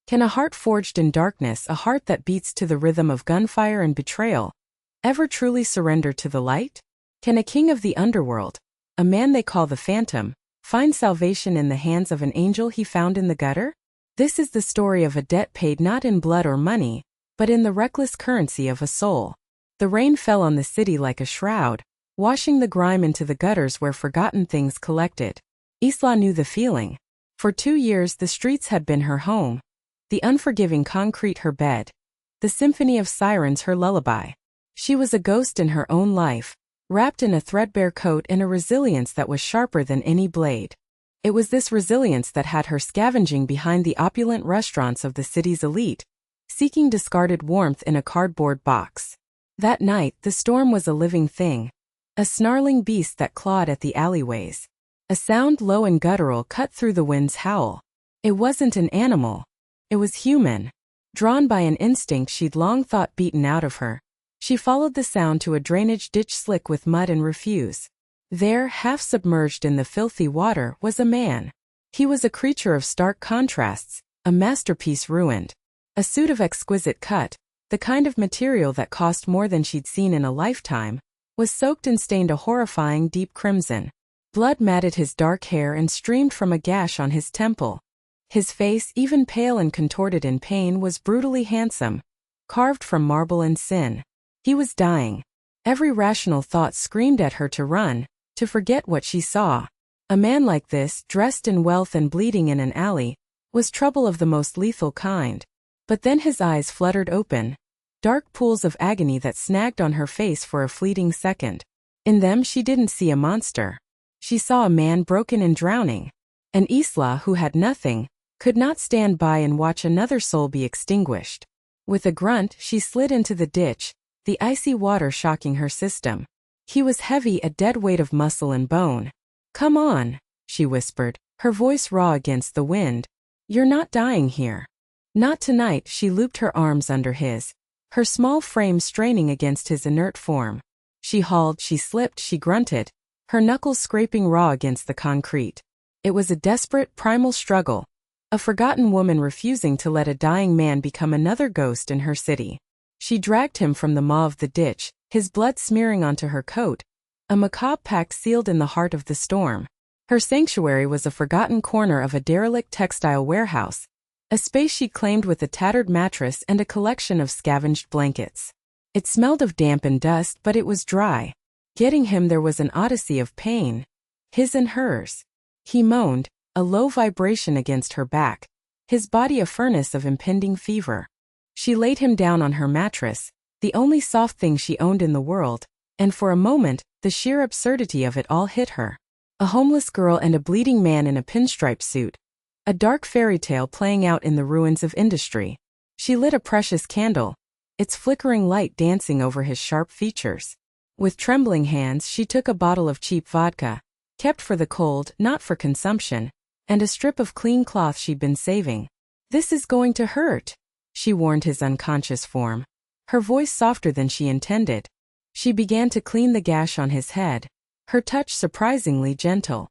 Can a heart forged in darkness, a heart that beats to the rhythm of gunfire and betrayal, ever truly surrender to the light? Can a king of the underworld, a man they call the Phantom, find salvation in the hands of an angel he found in the gutter? This is the story of a debt paid not in blood or money, but in the reckless currency of a soul. The rain fell on the city like a shroud, washing the grime into the gutters where forgotten things collected. Isla knew the feeling. For 2 years the streets had been her home, the unforgiving concrete her bed, the symphony of sirens her lullaby. She was a ghost in her own life, wrapped in a threadbare coat and a resilience that was sharper than any blade. It was this resilience that had her scavenging behind the opulent restaurants of the city's elite, seeking discarded warmth in a cardboard box. That night, the storm was a living thing, a snarling beast that clawed at the alleyways. A sound low and guttural cut through the wind's howl. It wasn't an animal. It was human. Drawn by an instinct she'd long thought beaten out of her, she followed the sound to a drainage ditch slick with mud and refuse. There, half submerged in the filthy water, was a man. He was a creature of stark contrasts, a masterpiece ruined. A suit of exquisite cut, the kind of material that cost more than she'd seen in a lifetime, was soaked and stained a horrifying deep crimson. Blood matted his dark hair and streamed from a gash on his temple. His face, even pale and contorted in pain, was brutally handsome, carved from marble and sin. He was dying. Every rational thought screamed at her to run, to forget what she saw. A man like this, dressed in wealth and bleeding in an alley, was trouble of the most lethal kind. But then his eyes fluttered open, dark pools of agony that snagged on her face for a fleeting second. In them she didn't see a monster. She saw a man broken and drowning. An Isla who had nothing, could not stand by and watch another soul be extinguished. With a grunt, she slid into the ditch, the icy water shocking her system. He was heavy, a dead weight of muscle and bone. "Come on," she whispered, her voice raw against the wind. "You're not dying here." Not tonight. She looped her arms under his, her small frame straining against his inert form. She hauled, she slipped, she grunted, her knuckles scraping raw against the concrete. It was a desperate, primal struggle. A forgotten woman refusing to let a dying man become another ghost in her city. She dragged him from the maw of the ditch, his blood smearing onto her coat, a macabre pact sealed in the heart of the storm. Her sanctuary was a forgotten corner of a derelict textile warehouse, a space she claimed with a tattered mattress and a collection of scavenged blankets. It smelled of damp and dust, but it was dry. Getting him there was an odyssey of pain, his and hers. He moaned, a low vibration against her back, his body a furnace of impending fever. She laid him down on her mattress, the only soft thing she owned in the world, and for a moment, the sheer absurdity of it all hit her. A homeless girl and a bleeding man in a pinstripe suit, a dark fairy tale playing out in the ruins of industry. She lit a precious candle, its flickering light dancing over his sharp features. With trembling hands she took a bottle of cheap vodka, kept for the cold, not for consumption, and a strip of clean cloth she'd been saving. "This is going to hurt," she warned his unconscious form, her voice softer than she intended. She began to clean the gash on his head, her touch surprisingly gentle.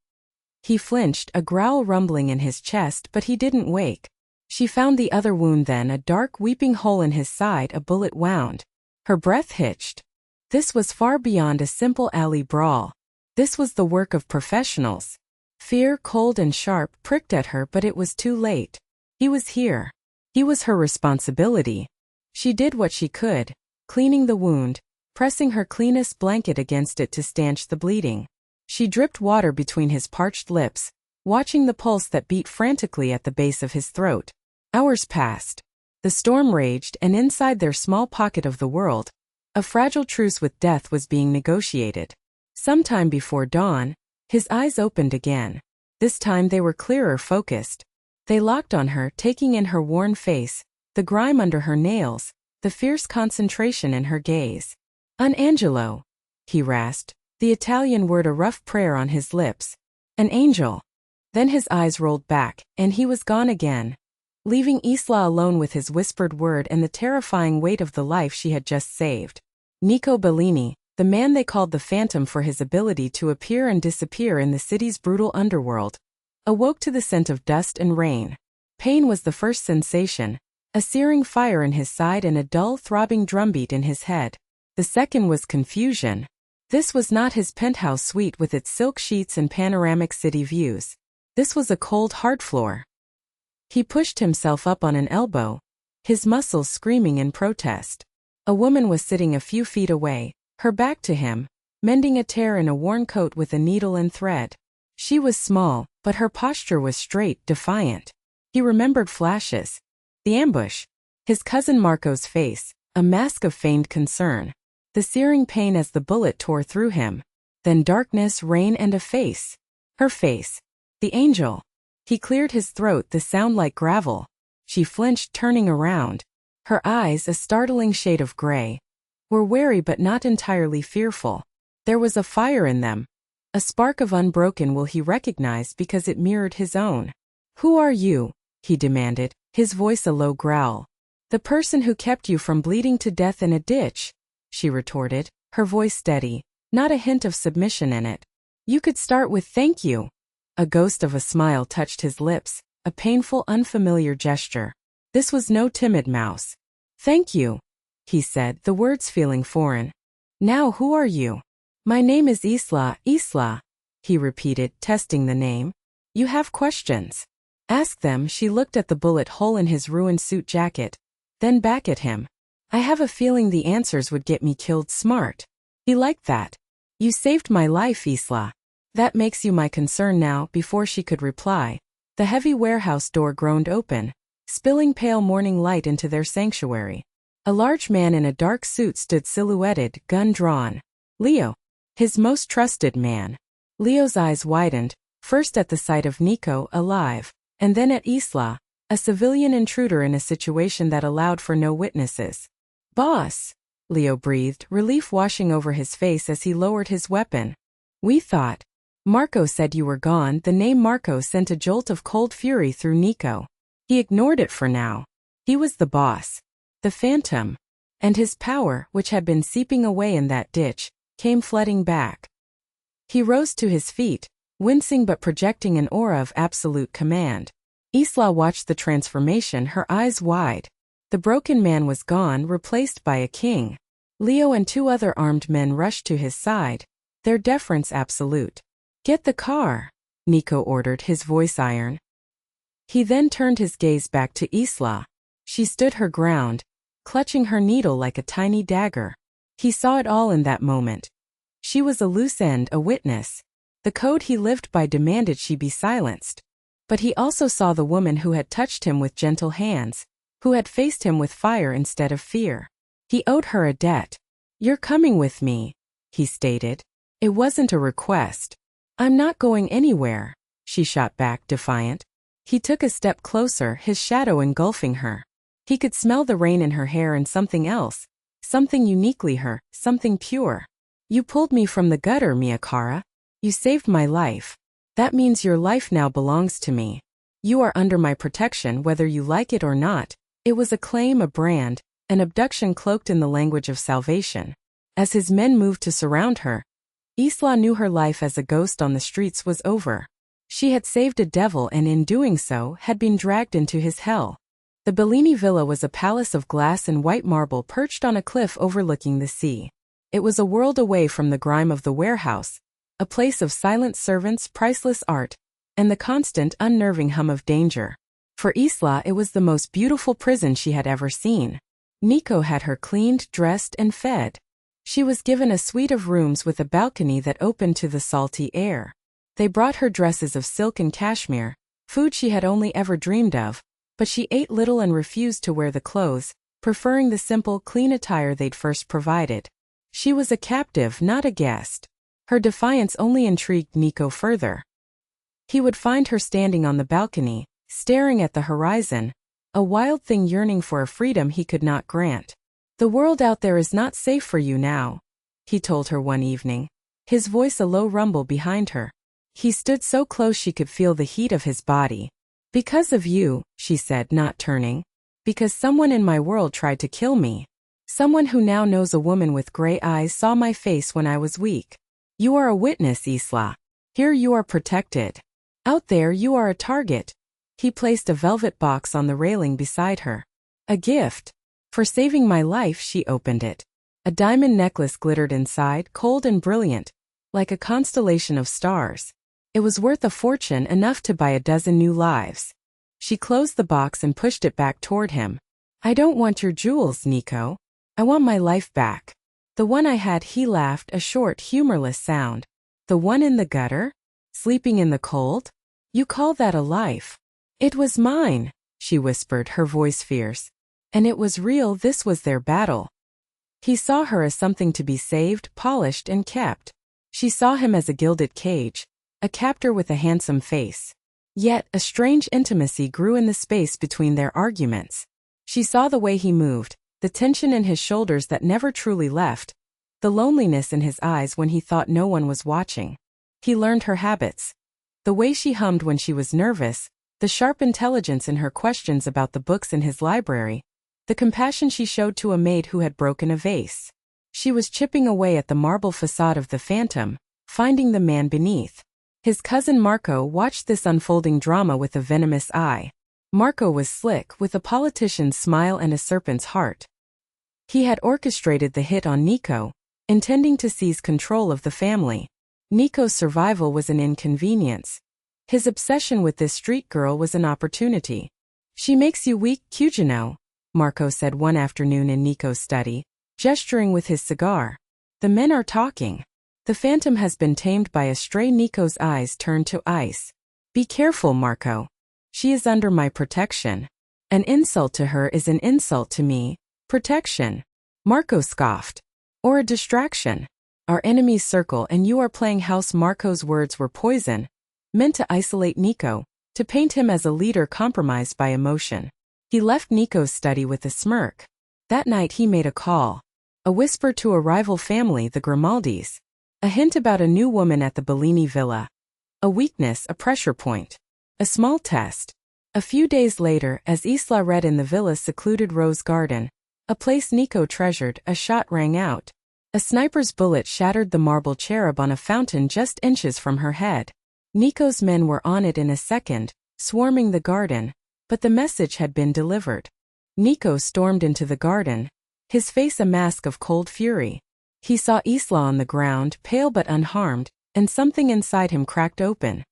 He flinched, a growl rumbling in his chest, but he didn't wake. She found the other wound then, a dark weeping hole in his side, a bullet wound. Her breath hitched. This was far beyond a simple alley brawl. This was the work of professionals. Fear, cold and sharp, pricked at her, but it was too late. He was here. He was her responsibility. She did what she could, cleaning the wound, pressing her cleanest blanket against it to stanch the bleeding. She dripped water between his parched lips, watching the pulse that beat frantically at the base of his throat. Hours passed. The storm raged, and inside their small pocket of the world, a fragile truce with death was being negotiated. Sometime before dawn, his eyes opened again. This time they were clearer, focused. They locked on her, taking in her worn face, the grime under her nails, the fierce concentration in her gaze. "An angelo," he rasped, the Italian word a rough prayer on his lips. "An angel." Then his eyes rolled back, and he was gone again, leaving Isla alone with his whispered word and the terrifying weight of the life she had just saved. Nico Bellini, the man they called the Phantom for his ability to appear and disappear in the city's brutal underworld, awoke to the scent of dust and rain. Pain was the first sensation, a searing fire in his side and a dull, throbbing drumbeat in his head. The second was confusion. This was not his penthouse suite with its silk sheets and panoramic city views. This was a cold, hard floor. He pushed himself up on an elbow, his muscles screaming in protest. A woman was sitting a few feet away, her back to him, mending a tear in a worn coat with a needle and thread. She was small, but her posture was straight, defiant. He remembered flashes. The ambush. His cousin Marco's face, a mask of feigned concern. The searing pain as the bullet tore through him. Then darkness, rain, and a face. Her face. The angel. He cleared his throat, the sound like gravel. She flinched, turning around. Her eyes, a startling shade of gray, were wary but not entirely fearful. There was a fire in them. A spark of unbroken will he recognized because it mirrored his own. "Who are you?" he demanded, his voice a low growl. "The person who kept you from bleeding to death in a ditch," she retorted, her voice steady, not a hint of submission in it. "You could start with thank you." A ghost of a smile touched his lips, a painful, unfamiliar gesture. This was no timid mouse. "Thank you," he said, the words feeling foreign. "Now who are you?" "My name is Isla, Isla," he repeated, testing the name. "You have questions? Ask them." She looked at the bullet hole in his ruined suit jacket, then back at him. "I have a feeling the answers would get me killed smart." He liked that. "You saved my life, Isla. That makes you my concern now." Before she could reply, the heavy warehouse door groaned open, spilling pale morning light into their sanctuary. A large man in a dark suit stood silhouetted, gun drawn. Leo. His most trusted man. Leo's eyes widened, first at the sight of Nico, alive, and then at Isla, a civilian intruder in a situation that allowed for no witnesses. "Boss," Leo breathed, relief washing over his face as he lowered his weapon. "We thought Marco said you were gone." The name Marco sent a jolt of cold fury through Nico. He ignored it for now. He was the boss. The phantom. And his power, which had been seeping away in that ditch, came flooding back. He rose to his feet, wincing but projecting an aura of absolute command. Isla watched the transformation, her eyes wide. The broken man was gone, replaced by a king. Leo and two other armed men rushed to his side, their deference absolute. "Get the car," Nico ordered, his voice iron. He then turned his gaze back to Isla. She stood her ground, clutching her needle like a tiny dagger. He saw it all in that moment. She was a loose end, a witness. The code he lived by demanded she be silenced. But he also saw the woman who had touched him with gentle hands, who had faced him with fire instead of fear. He owed her a debt. "You're coming with me," he stated. It wasn't a request. "I'm not going anywhere," she shot back, defiant. He took a step closer, his shadow engulfing her. He could smell the rain in her hair and something else, something uniquely her, something pure. "You pulled me from the gutter, Miyakara. You saved my life. That means your life now belongs to me. You are under my protection whether you like it or not." It was a claim, a brand, an abduction cloaked in the language of salvation. As his men moved to surround her, Isla knew her life as a ghost on the streets was over. She had saved a devil and in doing so had been dragged into his hell. The Bellini villa was a palace of glass and white marble perched on a cliff overlooking the sea. It was a world away from the grime of the warehouse, a place of silent servants, priceless art, and the constant unnerving hum of danger. For Isla it was the most beautiful prison she had ever seen. Nico had her cleaned, dressed, and fed. She was given a suite of rooms with a balcony that opened to the salty air. They brought her dresses of silk and cashmere, food she had only ever dreamed of, but she ate little and refused to wear the clothes, preferring the simple, clean attire they'd first provided. She was a captive, not a guest. Her defiance only intrigued Nico further. He would find her standing on the balcony, staring at the horizon, a wild thing yearning for a freedom he could not grant. "The world out there is not safe for you now," he told her one evening, his voice a low rumble behind her. He stood so close she could feel the heat of his body. "Because of you," she said, not turning. "Because someone in my world tried to kill me. Someone who now knows a woman with gray eyes saw my face when I was weak. You are a witness, Isla. Here you are protected. Out there you are a target." He placed a velvet box on the railing beside her. A gift. For saving my life, she opened it. A diamond necklace glittered inside, cold and brilliant, like a constellation of stars. It was worth a fortune, enough to buy a dozen new lives. She closed the box and pushed it back toward him. I don't want your jewels, Nico. I want my life back. The one I had, he laughed, a short, humorless sound. The one in the gutter? Sleeping in the cold? You call that a life? It was mine, she whispered, her voice fierce. And it was real. This was their battle. He saw her as something to be saved, polished, and kept. She saw him as a gilded cage, a captor with a handsome face. Yet, a strange intimacy grew in the space between their arguments. She saw the way he moved, the tension in his shoulders that never truly left, the loneliness in his eyes when he thought no one was watching. He learned her habits. The way she hummed when she was nervous, the sharp intelligence in her questions about the books in his library, the compassion she showed to a maid who had broken a vase. She was chipping away at the marble facade of the phantom, finding the man beneath. His cousin Marco watched this unfolding drama with a venomous eye. Marco was slick, with a politician's smile and a serpent's heart. He had orchestrated the hit on Nico, intending to seize control of the family. Nico's survival was an inconvenience. His obsession with this street girl was an opportunity. She makes you weak, Cugino, Marco said one afternoon in Nico's study, gesturing with his cigar. The men are talking. The phantom has been tamed by a stray. Nico's eyes turned to ice. Be careful, Marco. She is under my protection. An insult to her is an insult to me. Protection. Marco scoffed. Or a distraction. Our enemies circle and you are playing house. Marco's words were poison, meant to isolate Nico, to paint him as a leader compromised by emotion. He left Nico's study with a smirk. That night he made a call. A whisper to a rival family, the Grimaldis. A hint about a new woman at the Bellini villa. A weakness, a pressure point. A small test. A few days later, as Isla read in the villa's secluded rose garden, a place Nico treasured, a shot rang out. A sniper's bullet shattered the marble cherub on a fountain just inches from her head. Nico's men were on it in a second, swarming the garden, but the message had been delivered. Nico stormed into the garden, his face a mask of cold fury. He saw Isla on the ground, pale but unharmed, and something inside him cracked open.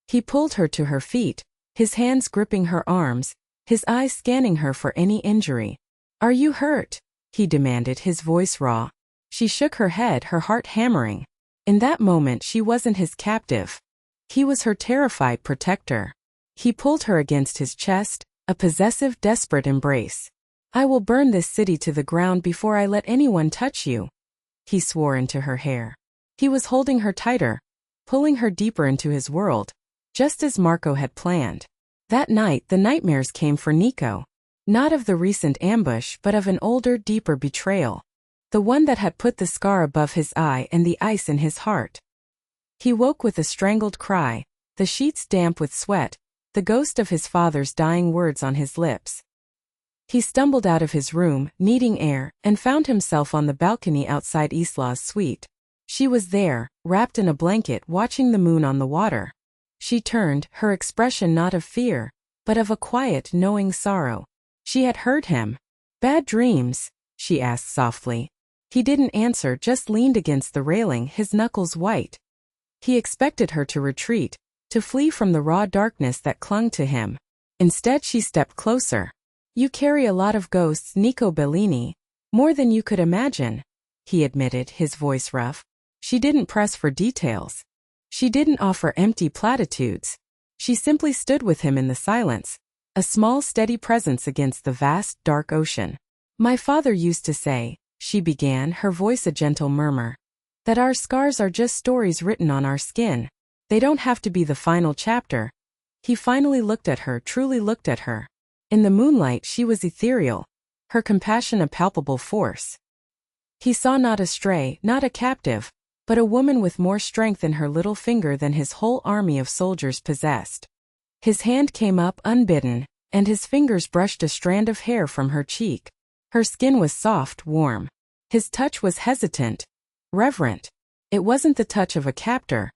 He pulled her to her feet, his hands gripping her arms, his eyes scanning her for any injury. Are you hurt? He demanded, his voice raw. She shook her head, her heart hammering. In that moment she wasn't his captive. He was her terrified protector. He pulled her against his chest, a possessive, desperate embrace. I will burn this city to the ground before I let anyone touch you. He swore into her hair. He was holding her tighter, pulling her deeper into his world, just as Marco had planned. That night the nightmares came for Nico. Not of the recent ambush but of an older, deeper betrayal. The one that had put the scar above his eye and the ice in his heart. He woke with a strangled cry, the sheets damp with sweat, the ghost of his father's dying words on his lips. He stumbled out of his room, needing air, and found himself on the balcony outside Isla's suite. She was there, wrapped in a blanket, watching the moon on the water. She turned, her expression not of fear, but of a quiet, knowing sorrow. She had heard him. Bad dreams? She asked softly. He didn't answer, just leaned against the railing, his knuckles white. He expected her to retreat, to flee from the raw darkness that clung to him. Instead she stepped closer. You carry a lot of ghosts, Nico Bellini. More than you could imagine, he admitted, his voice rough. She didn't press for details. She didn't offer empty platitudes. She simply stood with him in the silence, a small steady presence against the vast, dark ocean. My father used to say, she began, her voice a gentle murmur, that our scars are just stories written on our skin. They don't have to be the final chapter. He finally looked at her, truly looked at her. In the moonlight she was ethereal, her compassion a palpable force. He saw not a stray, not a captive, but a woman with more strength in her little finger than his whole army of soldiers possessed. His hand came up unbidden, and his fingers brushed a strand of hair from her cheek. Her skin was soft, warm. His touch was hesitant, reverent. It wasn't the touch of a captor,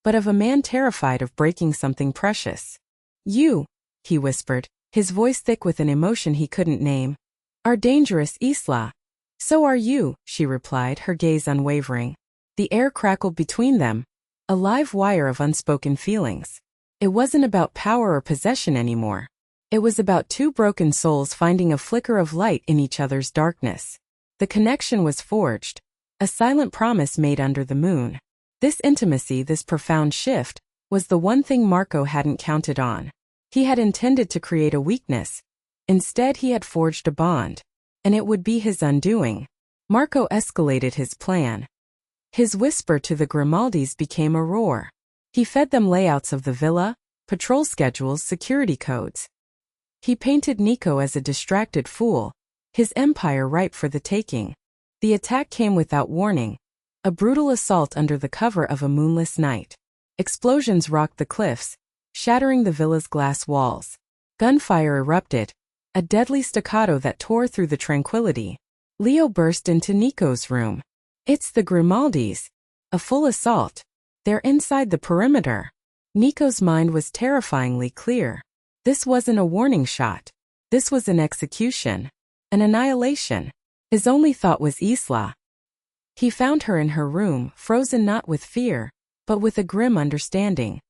but of a man terrified of breaking something precious. You, he whispered, his voice thick with an emotion he couldn't name. Are dangerous, Isla. So are you, she replied, her gaze unwavering. The air crackled between them, a live wire of unspoken feelings. It wasn't about power or possession anymore. It was about two broken souls finding a flicker of light in each other's darkness. The connection was forged, a silent promise made under the moon. This intimacy, this profound shift, was the one thing Marco hadn't counted on. He had intended to create a weakness. Instead, he had forged a bond. And it would be his undoing. Marco escalated his plan. His whisper to the Grimaldis became a roar. He fed them layouts of the villa, patrol schedules, security codes. He painted Nico as a distracted fool, his empire ripe for the taking. The attack came without warning, a brutal assault under the cover of a moonless night. Explosions rocked the cliffs, shattering the villa's glass walls. Gunfire erupted, a deadly staccato that tore through the tranquility. Leo burst into Nico's room. It's the Grimaldis. A full assault. They're inside the perimeter. Nico's mind was terrifyingly clear. This wasn't a warning shot. This was an execution. An annihilation. His only thought was Isla. He found her in her room, frozen not with fear, but with a grim understanding.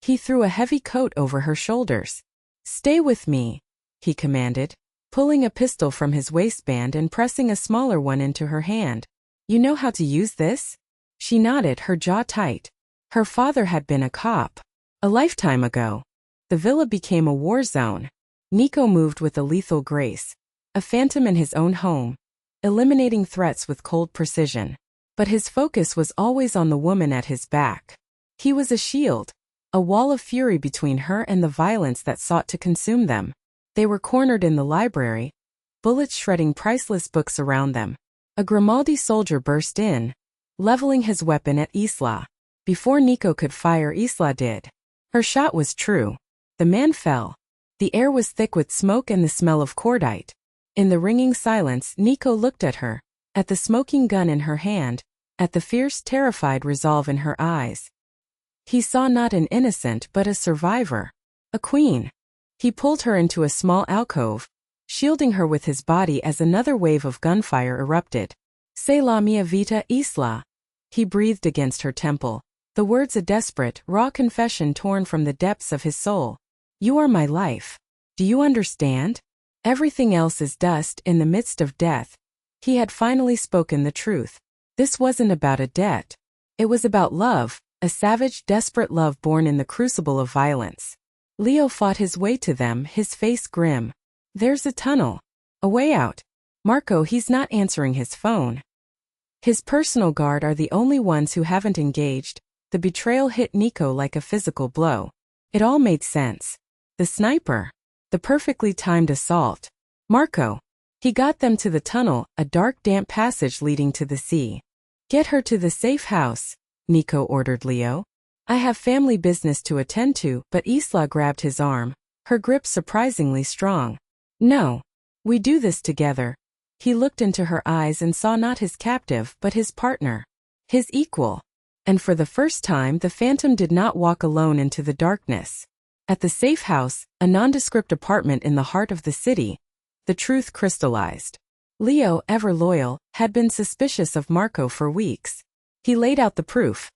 He threw a heavy coat over her shoulders. Stay with me, he commanded, pulling a pistol from his waistband and pressing a smaller one into her hand. You know how to use this? She nodded, her jaw tight. Her father had been a cop. A lifetime ago. The villa became a war zone. Nico moved with a lethal grace, a phantom in his own home, eliminating threats with cold precision. But his focus was always on the woman at his back. He was a shield, a wall of fury between her and the violence that sought to consume them. They were cornered in the library, bullets shredding priceless books around them. A Grimaldi soldier burst in, leveling his weapon at Isla. Before Nico could fire, Isla did. Her shot was true. The man fell. The air was thick with smoke and the smell of cordite. In the ringing silence, Nico looked at her, at the smoking gun in her hand, at the fierce, terrified resolve in her eyes. He saw not an innocent but a survivor. A queen. He pulled her into a small alcove, shielding her with his body as another wave of gunfire erupted. "C'est la mia vita, Isla." He breathed against her temple, the words a desperate, raw confession torn from the depths of his soul. You are my life. Do you understand? Everything else is dust in the midst of death. He had finally spoken the truth. This wasn't about a debt. It was about love, a savage, desperate love born in the crucible of violence. Leo fought his way to them, his face grim. There's a tunnel. A way out. Marco, he's not answering his phone. His personal guard are the only ones who haven't engaged. The betrayal hit Nico like a physical blow. It all made sense. The sniper. The perfectly timed assault. Marco. He got them to the tunnel, a dark, damp passage leading to the sea. Get her to the safe house, Nico ordered Leo. I have family business to attend to, but Isla grabbed his arm, her grip surprisingly strong. No. We do this together. He looked into her eyes and saw not his captive but his partner. His equal. And for the first time the phantom did not walk alone into the darkness. At the safe house, a nondescript apartment in the heart of the city, the truth crystallized. Leo, ever loyal, had been suspicious of Marco for weeks. He laid out the proof.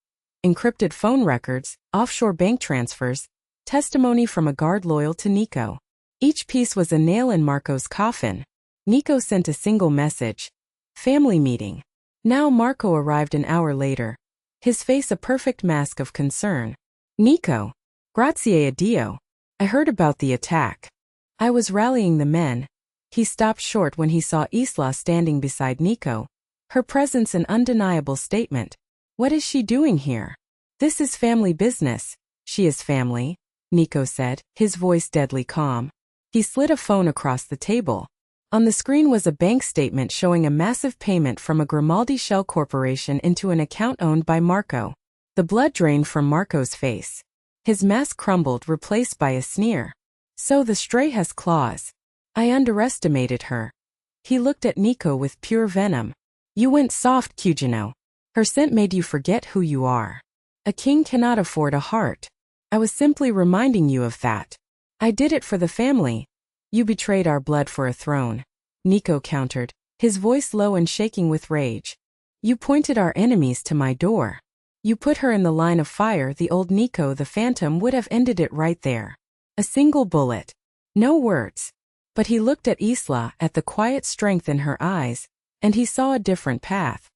Encrypted phone records, offshore bank transfers, testimony from a guard loyal to Nico. Each piece was a nail in Marco's coffin. Nico sent a single message. Family meeting. Now Marco arrived an hour later, his face a perfect mask of concern. Nico. Grazie a Dio. I heard about the attack. I was rallying the men. He stopped short when he saw Isla standing beside Nico. Her presence an undeniable statement. What is she doing here? This is family business. She is family, Nico said, his voice deadly calm. He slid a phone across the table. On the screen was a bank statement showing a massive payment from a Grimaldi shell corporation into an account owned by Marco. The blood drained from Marco's face. His mask crumbled, replaced by a sneer. So the stray has claws. I underestimated her. He looked at Nico with pure venom. You went soft, Cugino. Her scent made you forget who you are. A king cannot afford a heart. I was simply reminding you of that. I did it for the family. You betrayed our blood for a throne. Nico countered, his voice low and shaking with rage. You pointed our enemies to my door. You put her in the line of fire. The old Nico the Phantom would have ended it right there. A single bullet. No words. But he looked at Isla, at the quiet strength in her eyes, and he saw a different path.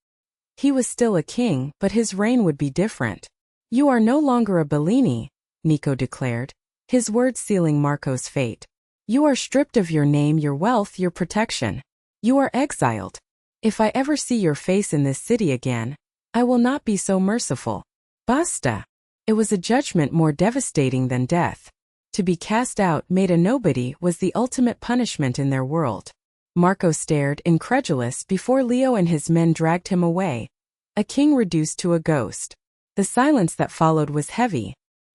He was still a king, but his reign would be different. You are no longer a Bellini, Nico declared, his words sealing Marco's fate. You are stripped of your name, your wealth, your protection. You are exiled. If I ever see your face in this city again, I will not be so merciful. Basta. It was a judgment more devastating than death. To be cast out, made a nobody, was the ultimate punishment in their world. Marco stared, incredulous, before Leo and his men dragged him away. A king reduced to a ghost. The silence that followed was heavy.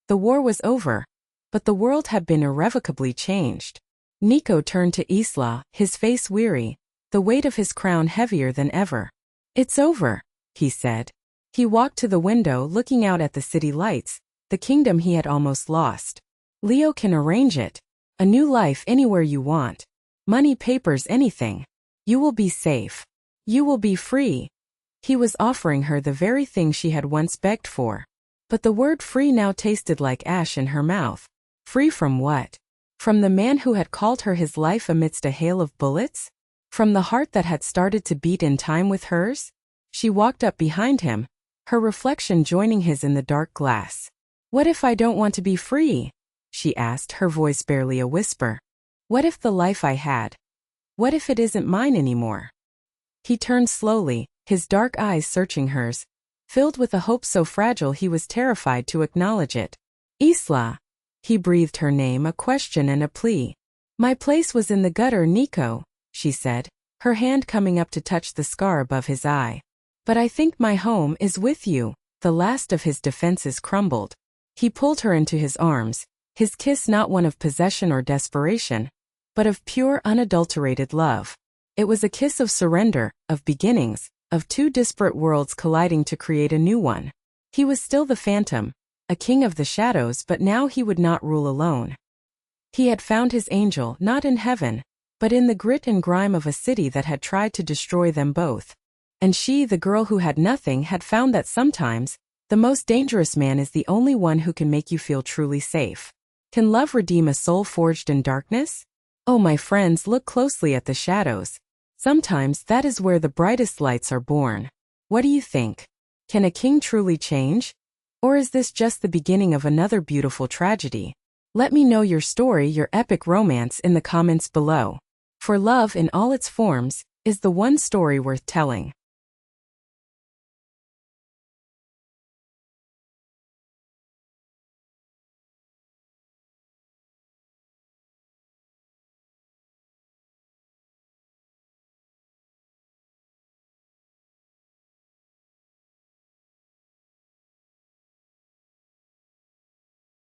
The war was over, but the world had been irrevocably changed. Nico turned to Isla, his face weary, the weight of his crown heavier than ever. It's over, he said. He walked to the window, looking out at the city lights, the kingdom he had almost lost. Leo can arrange it. A new life anywhere you want. Money, papers, anything. You will be safe. You will be free. He was offering her the very thing she had once begged for. But the word free now tasted like ash in her mouth. Free from what? From the man who had called her his life amidst a hail of bullets? From the heart that had started to beat in time with hers? She walked up behind him, her reflection joining his in the dark glass. What if I don't want to be free? She asked, her voice barely a whisper. What if the life I had? What if it isn't mine anymore? He turned slowly, his dark eyes searching hers, filled with a hope so fragile he was terrified to acknowledge it. Isla. He breathed her name, a question and a plea. My place was in the gutter, Nico, she said, her hand coming up to touch the scar above his eye. But I think my home is with you. The last of his defenses crumbled. He pulled her into his arms, his kiss not one of possession or desperation, but of pure, unadulterated love. It was a kiss of surrender, of beginnings, of two disparate worlds colliding to create a new one. He was still the Phantom, a king of the shadows, but now he would not rule alone. He had found his angel not in heaven, but in the grit and grime of a city that had tried to destroy them both. And she, the girl who had nothing, had found that sometimes, the most dangerous man is the only one who can make you feel truly safe. Can love redeem a soul forged in darkness? Oh, my friends, look closely at the shadows. Sometimes that is where the brightest lights are born. What do you think? Can a king truly change? Or is this just the beginning of another beautiful tragedy? Let me know your story, your epic romance in the comments below. For love in all its forms is the one story worth telling.